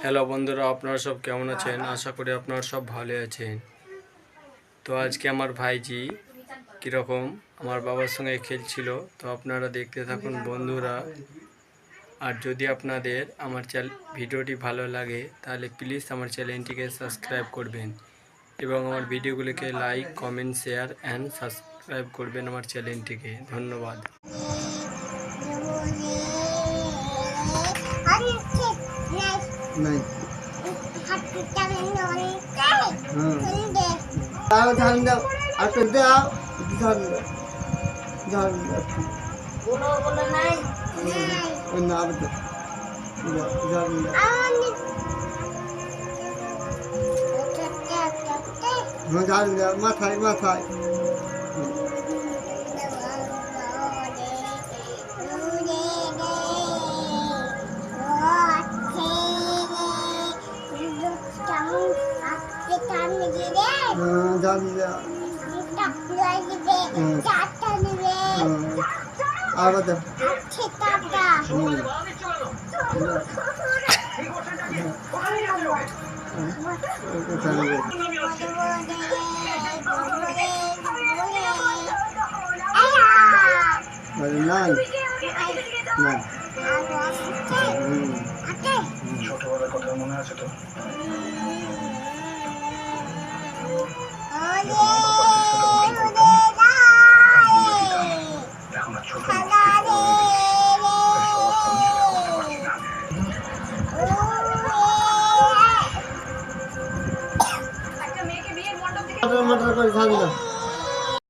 Hello বন্ধুরা, আপনারা সব কেমন আছেন? আশা করি আপনারা সব ভালো আছেন। তো আজকে আমার ভাইজি কীরকম আমার বাবার সঙ্গে খেলছিল, তো আপনারা দেখতে থাকুন বন্ধুরা। আর যদি আপনাদের আমার ভিডিওটি ভালো লাগে তাহলে প্লিজ আমার চ্যানেলটিকে সাবস্ক্রাইব করবেন এবং আমার ভিডিওগুলিকে like, comment, share and subscribe করবেন আমার চ্যানেলটিকে। ধন্যবাদ। দাও ঝাল দাও আর তো দাও ঝাল দাও ঝাল দাও না আবার ঝাল দাও ঝাল দাও মাথায় মাথায় ছোটবেলার কথা মনে আছে তো?